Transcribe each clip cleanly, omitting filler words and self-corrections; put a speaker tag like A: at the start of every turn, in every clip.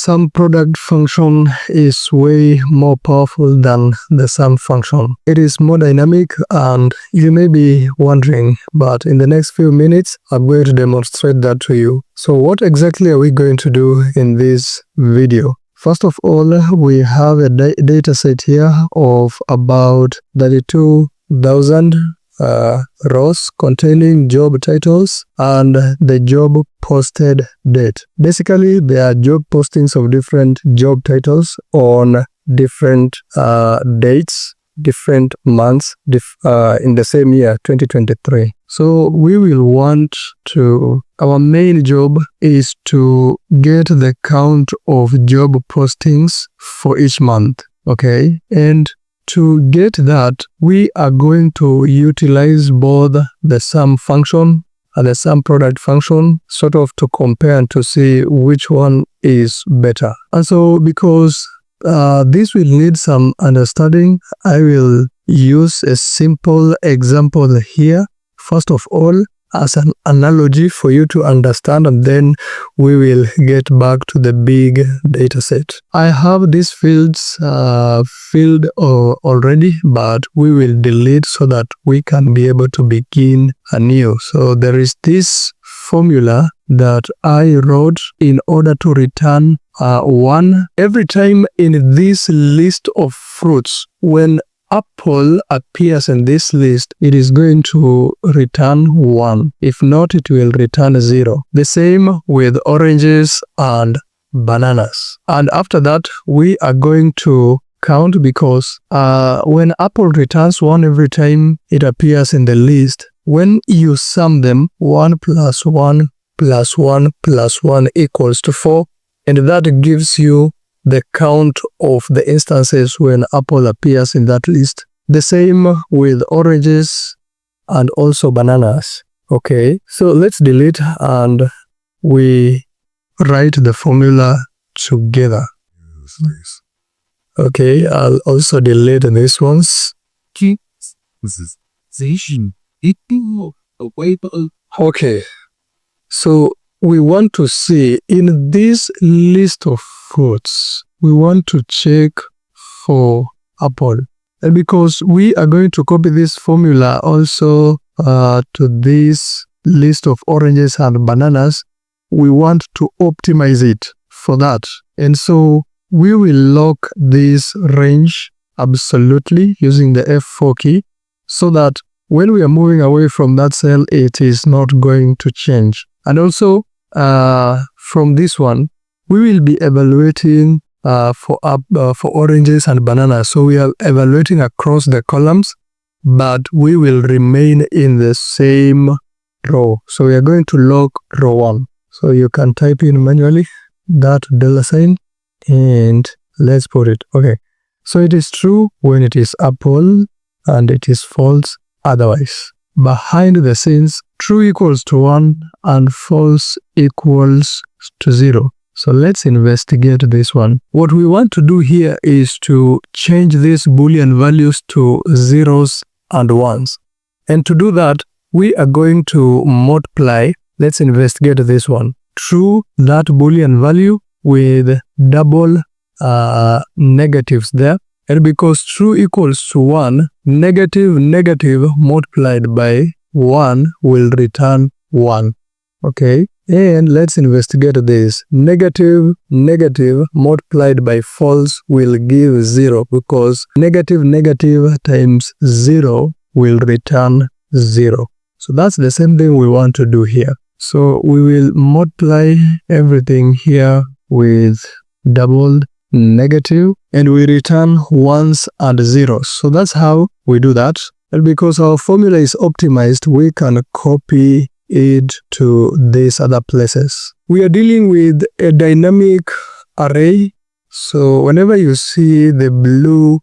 A: SUMPRODUCT function is way more powerful than the SUM function. It is more dynamic, and you may be wondering, but in the next few minutes, I'm going to demonstrate that to you. So what exactly are we going to do in this video? First of all, we have a data set here of about 32,000 rows containing job titles and the job posted date. Basically, there are job postings of different job titles on different dates, different months in the same year, 2023. So we will want to, our main job is to get the count of job postings for each month, okay? And to get that, we are going to utilize both the SUM function and the SUMPRODUCT function, sort of to compare and to see which one is better. And so because this will need some understanding, I will use a simple example here, first of all, as an analogy for you to understand, and then we will get back to the big data set. I have these fields filled already, but we will delete so that we can be able to begin anew. So there is this formula that I wrote in order to return 1 every time in this list of fruits. When apple appears in this list, it is going to return 1. If not, it will return 0. The same with oranges and bananas. And after that, we are going to count, because when apple returns 1 every time it appears in the list, when you sum them, 1 plus 1 plus 1 plus 1 equals to 4, and that gives you the count of the instances when apple appears in that list. The same with oranges and also bananas. Okay, so let's delete and we write the formula together. Okay, I'll also delete these ones. Okay, so we want to see in this list of fruits, we want to check for apple. And because we are going to copy this formula also to this list of oranges and bananas, we want to optimize it for that. And so we will lock this range absolutely using the F4 key, so that when we are moving away from that cell, it is not going to change. And also, from this one, we will be evaluating for oranges and bananas. So we are evaluating across the columns, but we will remain in the same row. So we are going to lock row 1. So you can type in manually that $sign and let's put it. Okay. So it is true when it is apple and it is false otherwise. Behind the scenes, true equals to 1 and false equals to 0. So let's investigate this one. What we want to do here is to change these Boolean values to 0s and 1s. And to do that, we are going to multiply. Let's investigate this one. True, that Boolean value with double negatives there. And because true equals to 1, negative multiplied by 1 will return 1. Okay, and let's investigate this. Negative multiplied by false will give 0, because negative times 0 will return 0. So that's the same thing we want to do here. So we will multiply everything here with doubled negative, and we return 1s and 0s. So that's how we do that. And because our formula is optimized, we can copy it to these other places. We are dealing with a dynamic array. So whenever you see the blue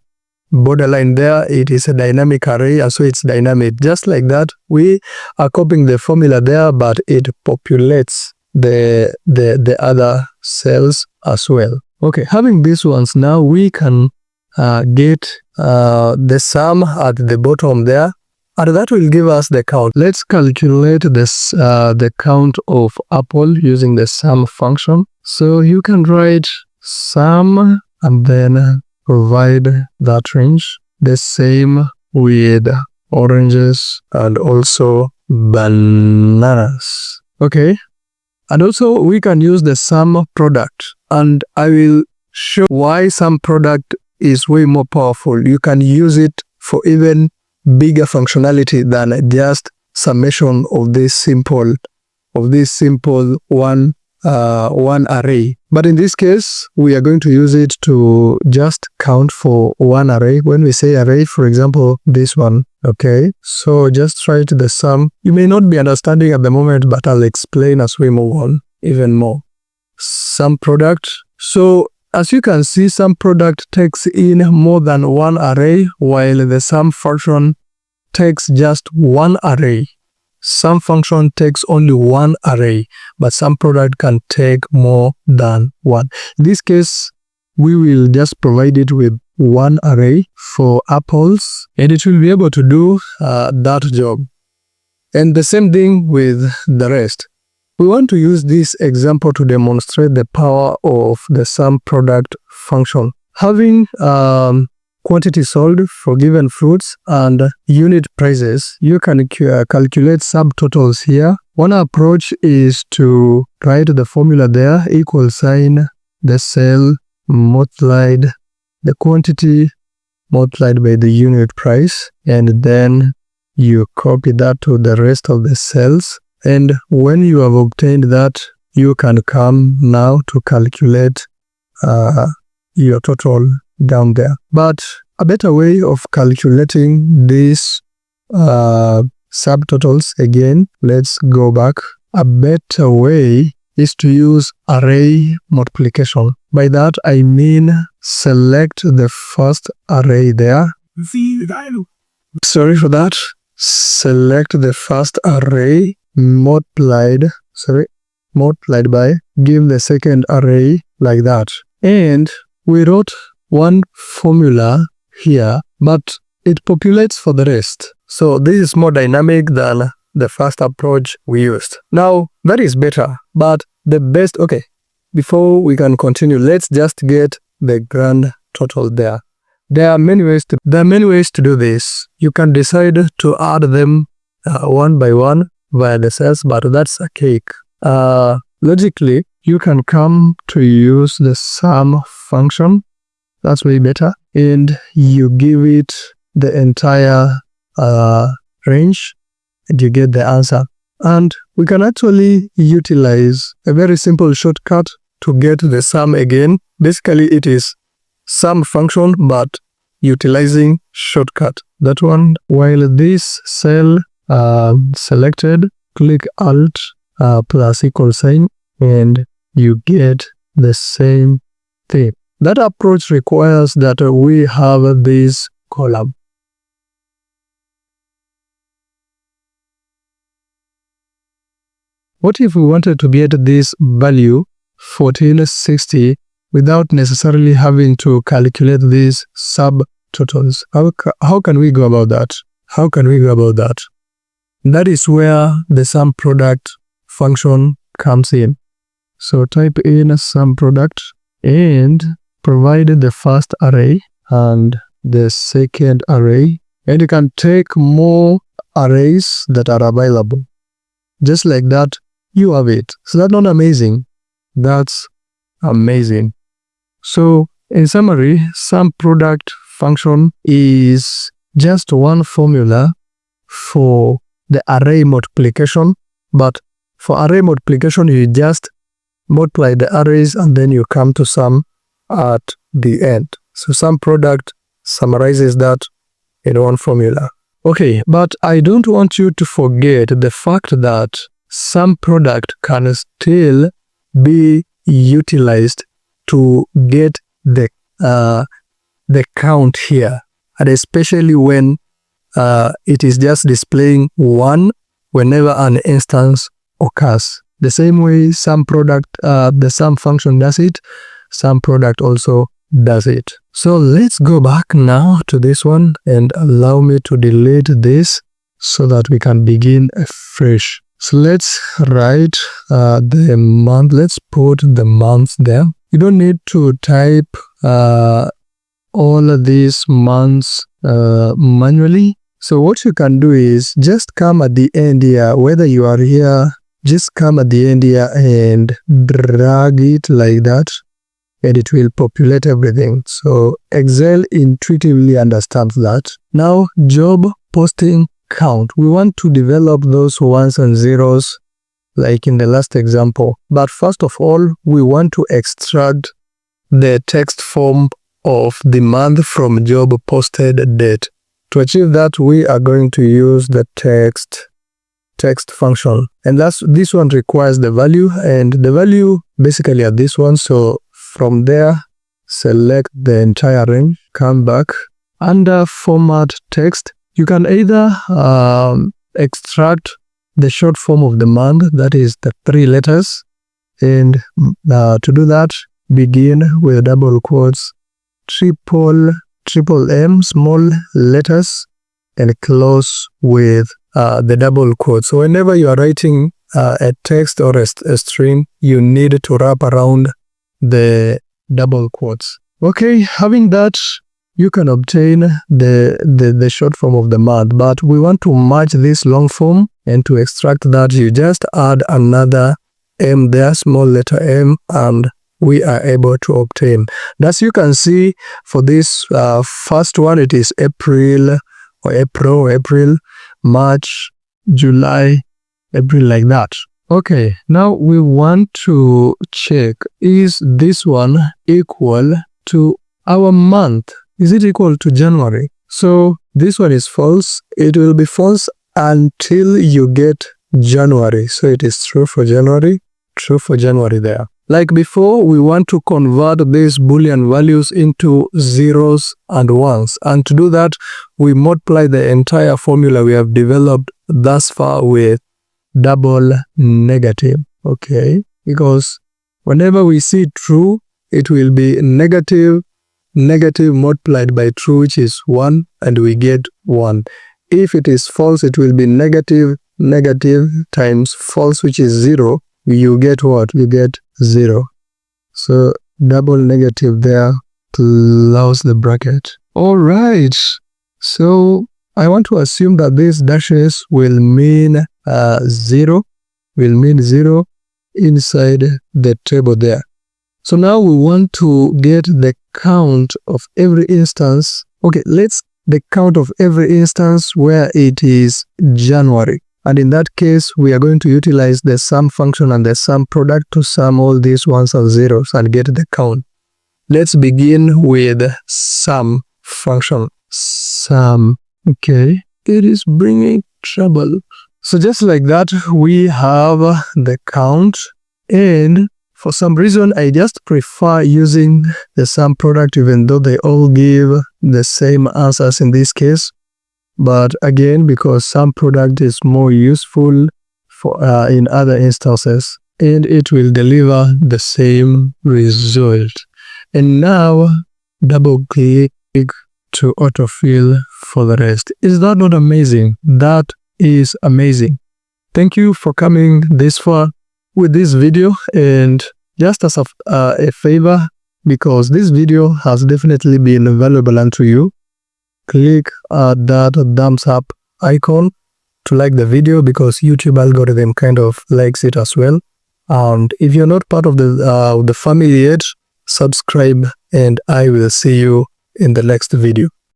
A: borderline there, it is a dynamic array, and so it's dynamic. Just like that, we are copying the formula there, but it populates the other cells as well. Okay, having these ones now, we can get the sum at the bottom there, and that will give us the count. Let's calculate this the count of apple using the sum function. So you can write sum and then provide that range. The same with oranges and also bananas. Okay. And also we can use the sum product, and I will show why sum product is way more powerful. You can use it for even bigger functionality than just summation of this simple one array. But in this case, we are going to use it to just count for one array. When we say array, for example, this one. Okay, so just write the sum. You may not be understanding at the moment, but I'll explain as we move on even more. Sum product. So as you can see, sum product takes in more than one array, while the sum function takes just one array. Sum function takes only one array, but sum product can take more than one. In this case, we will just provide it with one array for apples, and it will be able to do that job. And the same thing with the rest. We want to use this example to demonstrate the power of the sum product function. Having quantity sold for given fruits and unit prices, you can calculate subtotals here. One approach is to write the formula there, equal sign, the sale multiplied the quantity multiplied by the unit price, and then you copy that to the rest of the cells. And when you have obtained that, you can come now to calculate your total down there. But a better way of calculating these subtotals, again, let's go back. A better way is to use array multiplication. By that I mean select the first array there. Sorry for that. Select the first array multiplied by, give the second array like that. And we wrote one formula here, but it populates for the rest. So this is more dynamic than the first approach we used. Now, that is better, but the best, okay, before we can continue, let's just get the grand total there. There are many ways to do this. You can decide to add them one by one via the cells, but that's a cake. Logically, you can come to use the sum function. That's way better. And you give it the entire range, and you get the answer. And we can actually utilize a very simple shortcut to get the sum again. Basically, it is sum function, but utilizing shortcut. That one, while this cell selected, click Alt plus equal sign, and you get the same thing. That approach requires that we have this column. What if we wanted to get this value 1460 without necessarily having to calculate these subtotals? How can we go about that? That is where the sum product function comes in. So type in sum product and provide the first array and the second array, and you can take more arrays that are available. Just like that, you have it. So that's not amazing. That's amazing. So in summary, sum product function is just one formula for the array multiplication, but for array multiplication, you just multiply the arrays and then you come to sum at the end. So sum product summarizes that in one formula. Okay, but I don't want you to forget the fact that sum product can still be utilized to get the count here, and especially when it is just displaying 1 whenever an instance occurs. The same way sum product, the sum function does it, sum product also does it. So let's go back now to this one and allow me to delete this so that we can begin afresh. So let's write the month. Let's put the month there. You don't need to type all of these months manually. So what you can do is just come at the end here, whether you are here, just come at the end here and drag it like that, and it will populate everything. So Excel intuitively understands that. Now, job posting count. We want to develop those ones and zeros like in the last example. But first of all, we want to extract the text form of the month from job posted date. To achieve that, we are going to use the text function, and this one requires the value, and the value basically at this one. So from there, select the entire range, come back under format text. You can either extract the short form of the month, that is the 3 letters, and to do that, begin with double quotes, triple M, small letters, and close with the double quotes. So whenever you are writing a text or a string, you need to wrap around the double quotes. Okay, having that, you can obtain the short form of the month, but we want to match this long form, and to extract that, you just add another M there, small letter M, and we are able to obtain. As you can see, for this first one, it is April, March, July, April, like that. Okay, now we want to check, is this one equal to our month? Is it equal to January? So this one is false. It will be false until you get January. So it is true for January, there. Like before, we want to convert these Boolean values into zeros and ones. And to do that, we multiply the entire formula we have developed thus far with double negative. Okay, because whenever we see true, it will be negative multiplied by true, which is 1, and we get 1. If it is false, it will be negative times false, which is 0. You get what? You get 0. So double negative there, close the bracket. All right. So I want to assume that these dashes will mean 0, inside the table there. So now we want to get the count of every instance. Okay, the count of every instance where it is January. And in that case, we are going to utilize the sum function and the sum product to sum all these ones and zeros and get the count. Let's begin with sum function. Sum. Okay, it is bringing trouble. So just like that, we have the count, and for some reason, I just prefer using the sum product, even though they all give the same answers in this case. But again, because sum product is more useful for in other instances, and it will deliver the same result. And now, double click to autofill for the rest. Is that not amazing? That is amazing. Thank you for coming this far with this video, and just as a favor, because this video has definitely been valuable unto you, click that thumbs up icon to like the video, because YouTube algorithm kind of likes it as well. And if you're not part of the family yet, subscribe, and I will see you in the next video.